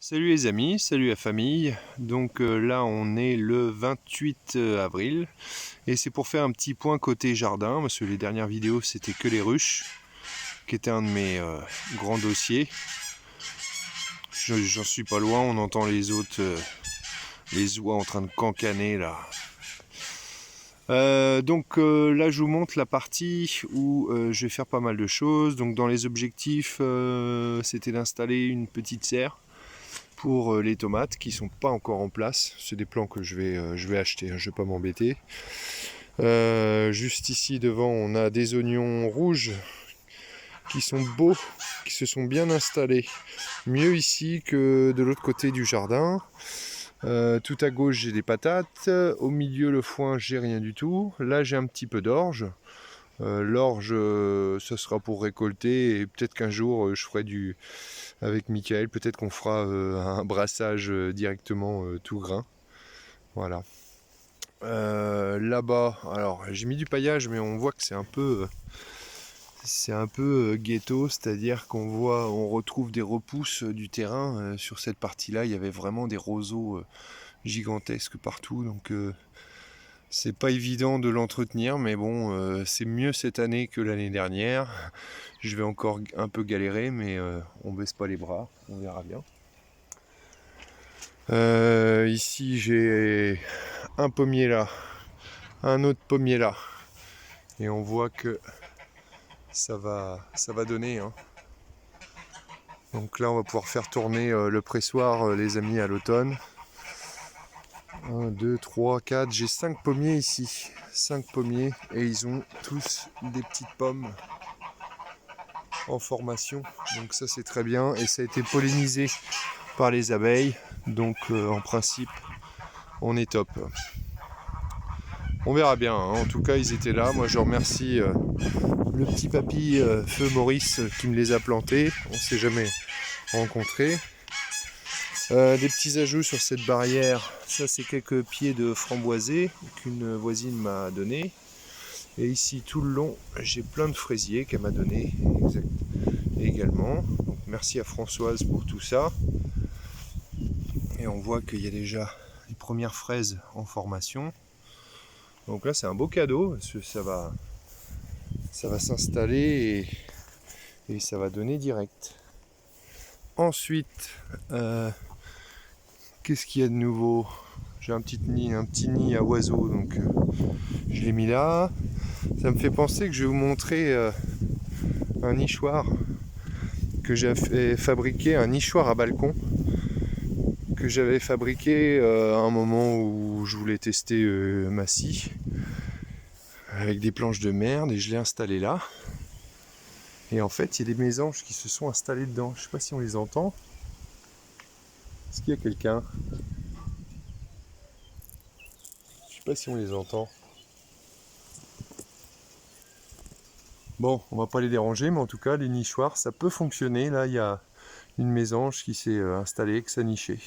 Salut les amis, salut la famille. Donc là on est le 28 avril et c'est pour faire un petit point côté jardin parce que les dernières vidéos c'était que les ruches qui était un de mes grands dossiers. J'en suis pas loin, on entend les autres, les oies en train de cancaner là. Là je vous montre la partie où je vais faire pas mal de choses. Donc dans les objectifs c'était d'installer une petite serre pour les tomates qui sont pas encore en place. C'est des plants que je vais acheter, hein, je vais pas m'embêter. Juste ici devant on a des oignons rouges qui sont beaux, qui se sont bien installés. Mieux ici que de l'autre côté du jardin. Tout à gauche j'ai des patates, au milieu le foin j'ai rien du tout. Là j'ai un petit peu d'orge. L'orge ce sera pour récolter et peut-être qu'un jour je ferai avec Michael, peut-être qu'on fera un brassage directement tout grain. Voilà. Là-bas, alors j'ai mis du paillage mais on voit que c'est un peu ghetto, c'est-à-dire on retrouve des repousses du terrain. Sur cette partie-là, il y avait vraiment des roseaux gigantesques partout, donc c'est pas évident de l'entretenir, mais bon, c'est mieux cette année que l'année dernière. Je vais encore un peu galérer, mais on baisse pas les bras, on verra bien. Ici j'ai un pommier là, un autre pommier là, et on voit que ça va donner, hein. Donc là on va pouvoir faire tourner le pressoir les amis à l'automne. 1, 2, 3, 4, j'ai 5 pommiers ici, 5 pommiers et ils ont tous des petites pommes en formation, donc ça c'est très bien et ça a été pollinisé par les abeilles, donc en principe on est top. On verra bien, hein. En tout cas ils étaient là, moi je remercie le petit papy feu Maurice qui me les a plantés, on s'est jamais rencontrés. Des petits ajouts sur cette barrière, ça c'est quelques pieds de framboisier qu'une voisine m'a donné. Et ici tout le long j'ai plein de fraisiers qu'elle m'a donné également. Donc merci à Françoise pour tout ça. Et on voit qu'il y a déjà les premières fraises en formation. Donc là c'est un beau cadeau parce que ça va s'installer et ça va donner direct. Ensuite, qu'est-ce qu'il y a de nouveau? J'ai un petit nid à oiseaux, donc je l'ai mis là. Ça me fait penser que je vais vous montrer un nichoir que j'avais fabriqué, un nichoir à balcon que j'avais fabriqué à un moment où je voulais tester ma scie avec des planches de merde et je l'ai installé là. Et en fait, il y a des mésanges qui se sont installés dedans. Je sais pas si on les entend. Est-ce qu'il y a quelqu'un? Je sais pas si on les entend. Bon, on va pas les déranger, mais en tout cas, les nichoirs, ça peut fonctionner. Là, il y a une mésange qui s'est installée avec sa nichée.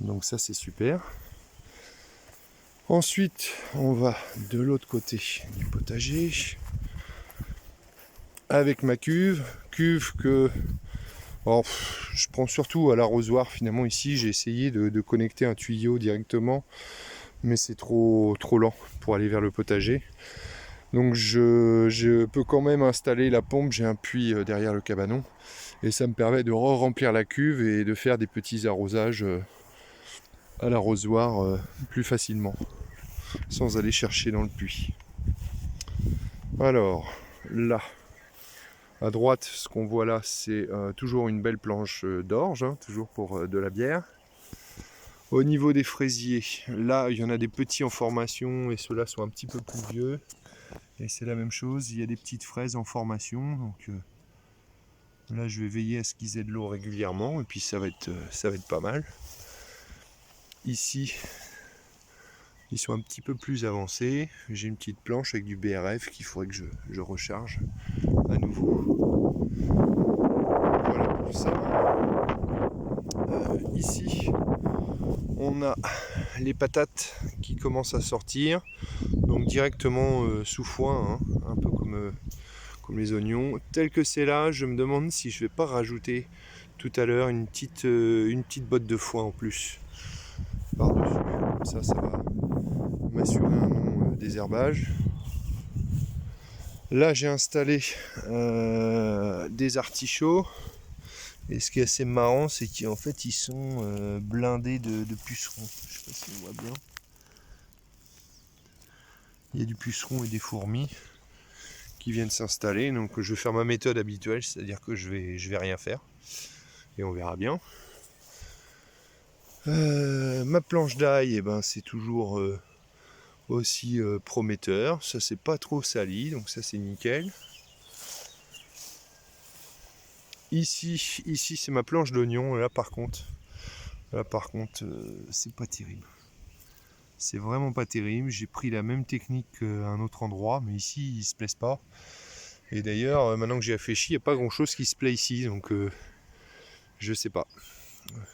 Donc ça, c'est super. Ensuite, on va de l'autre côté du potager avec ma cuve que je prends surtout à l'arrosoir. Finalement, ici, j'ai essayé de connecter un tuyau directement, mais c'est trop lent pour aller vers le potager. Donc je peux quand même installer la pompe, j'ai un puits derrière le cabanon et ça me permet de remplir la cuve et de faire des petits arrosages à l'arrosoir plus facilement sans aller chercher dans le puits. Alors là à droite, ce qu'on voit là, c'est toujours une belle planche d'orge, hein, toujours pour de la bière. Au niveau des fraisiers, là il y en a des petits en formation et ceux-là sont un petit peu plus vieux. Et c'est la même chose, il y a des petites fraises en formation, donc là je vais veiller à ce qu'ils aient de l'eau régulièrement et puis ça va être pas mal. Ici, ils sont un petit peu plus avancés, j'ai une petite planche avec du BRF qu'il faudrait que je recharge à nouveau. Voilà pour ça. Ici, on a les patates qui commencent à sortir, donc directement sous foin, hein, un peu comme les oignons. Tel que c'est là, je me demande si je vais pas rajouter tout à l'heure une petite botte de foin en plus par-dessus. Comme ça va m'assurer un non désherbage. Là j'ai installé des artichauts. Et ce qui est assez marrant, c'est qu'en fait ils sont blindés de pucerons. Je sais pas si on voit bien. Il y a du puceron et des fourmis qui viennent s'installer. Donc je vais faire ma méthode habituelle, c'est-à-dire que je vais rien faire. Et on verra bien. Ma planche d'ail, eh ben, c'est toujours aussi prometteur. Ça c'est pas trop sali, donc ça c'est nickel. Ici c'est ma planche d'oignon. Là par contre, c'est pas terrible. C'est vraiment pas terrible. J'ai pris la même technique qu'à un autre endroit, mais ici ils se plaisent pas. Et d'ailleurs, maintenant que j'ai réfléchi, il n'y a pas grand chose qui se plaît ici, donc je sais pas.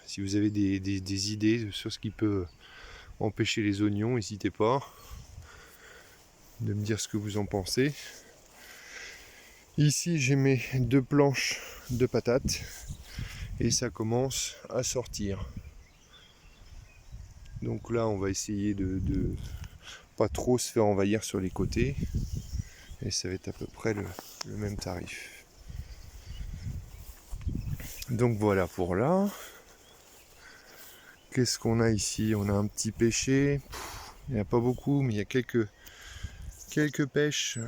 Si vous avez des idées sur ce qui peut empêcher les oignons, n'hésitez pas de me dire ce que vous en pensez. Ici j'ai mes 2 planches de patates et ça commence à sortir. Donc là on va essayer de pas trop se faire envahir sur les côtés et ça va être à peu près le même tarif. Donc voilà pour là. Qu'est-ce qu'on a ici? On a un petit pêcher. Il n'y en a pas beaucoup, mais il y a quelques pêches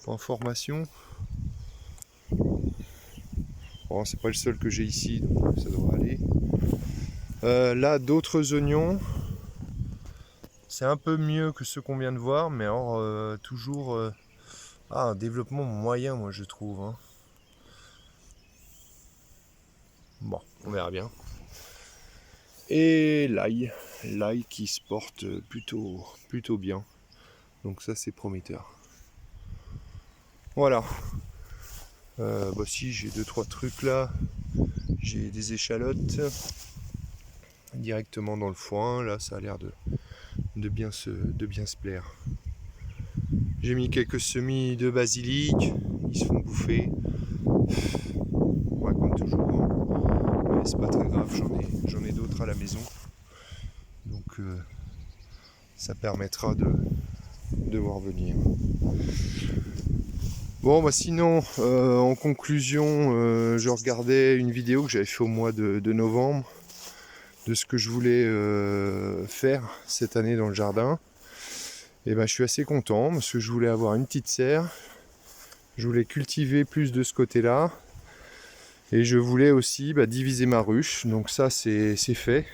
en formation. Bon, c'est pas le seul que j'ai ici, donc ça devrait aller. Là, d'autres oignons. C'est un peu mieux que ceux qu'on vient de voir, mais alors toujours un développement moyen, moi je trouve. Hein. Bon, on verra bien. Et l'ail qui se porte plutôt bien. Donc ça c'est prometteur. Voilà. Si j'ai 2-3 trucs là. J'ai des échalotes directement dans le foin. Là ça a l'air de bien se plaire. J'ai mis quelques semis de basilic. Ils se font bouffer. Ouais, comme toujours. Hein. Mais c'est pas très grave, j'en ai d'autres à la maison. Donc ça permettra de voir venir. Bon bah sinon en conclusion je regardais une vidéo que j'avais fait au mois de novembre de ce que je voulais faire cette année dans le jardin. Et ben je suis assez content parce que je voulais avoir une petite serre, je voulais cultiver plus de ce côté là et je voulais aussi diviser ma ruche. Donc ça c'est fait.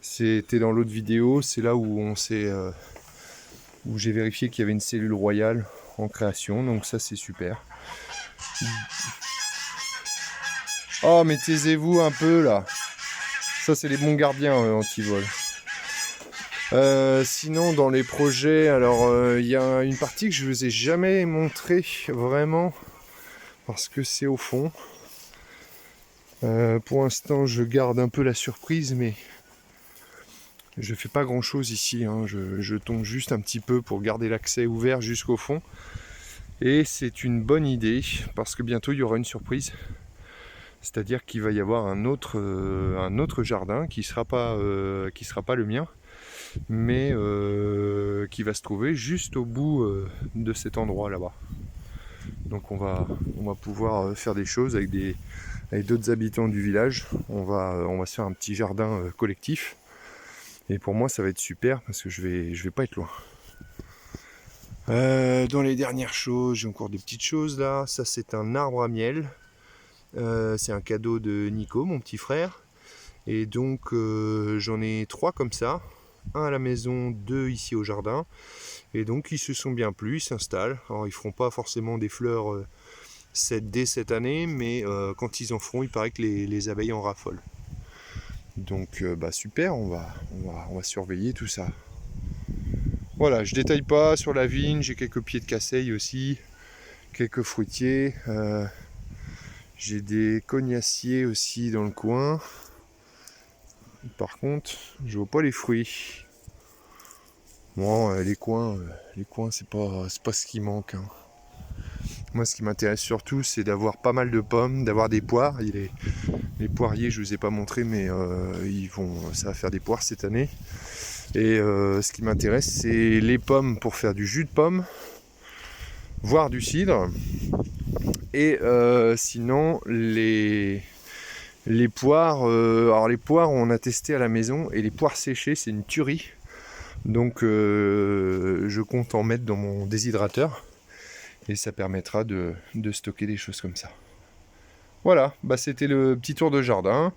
C'était dans l'autre vidéo, c'est là où où j'ai vérifié qu'il y avait une cellule royale en création, donc ça c'est super. Oh mais taisez-vous un peu là. Ça c'est les bons gardiens anti-vol. Sinon dans les projets, alors il y a une partie que je vous ai jamais montré vraiment parce que c'est au fond. Pour l'instant je garde un peu la surprise, mais je fais pas grand chose ici, hein. Je tombe juste un petit peu pour garder l'accès ouvert jusqu'au fond. Et c'est une bonne idée parce que bientôt il y aura une surprise. C'est-à-dire qu'il va y avoir un autre jardin qui sera pas le mien, mais qui va se trouver juste au bout de cet endroit là-bas. Donc on va pouvoir faire des choses avec d'autres habitants du village. On va se faire un petit jardin collectif. Et pour moi ça va être super parce que je vais pas être loin. Dans les dernières choses, j'ai encore des petites choses là. Ça c'est un arbre à miel. C'est un cadeau de Nico, mon petit frère. Et donc j'en ai 3 comme ça. Un à la maison, 2 ici au jardin. Et donc ils se sont bien plu, ils s'installent. Alors ils feront pas forcément des fleurs dès cette année, mais quand ils en feront, il paraît que les abeilles en raffolent. Donc super, on va surveiller tout ça. Voilà, je détaille pas sur la vigne, j'ai quelques pieds de casseille aussi, quelques fruitiers, j'ai des cognaciers aussi dans le coin. Par contre, je vois pas les fruits. Bon, les coins c'est pas ce qui manque. Hein. Moi, ce qui m'intéresse surtout, c'est d'avoir pas mal de pommes, d'avoir des poires. Les poiriers, je ne vous ai pas montré, mais ça va faire des poires cette année. Et ce qui m'intéresse, c'est les pommes pour faire du jus de pomme, voire du cidre. Et sinon, les poires, alors les poires, on a testé à la maison, et les poires séchées, c'est une tuerie. Donc je compte en mettre dans mon déshydrateur, et ça permettra de stocker des choses comme ça. Voilà, bah c'était le petit tour de jardin.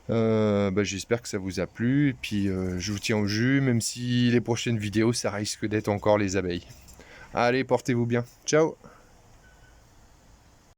J'espère que ça vous a plu, et puis je vous tiens au jus, même si les prochaines vidéos, ça risque d'être encore les abeilles. Allez, portez-vous bien. Ciao!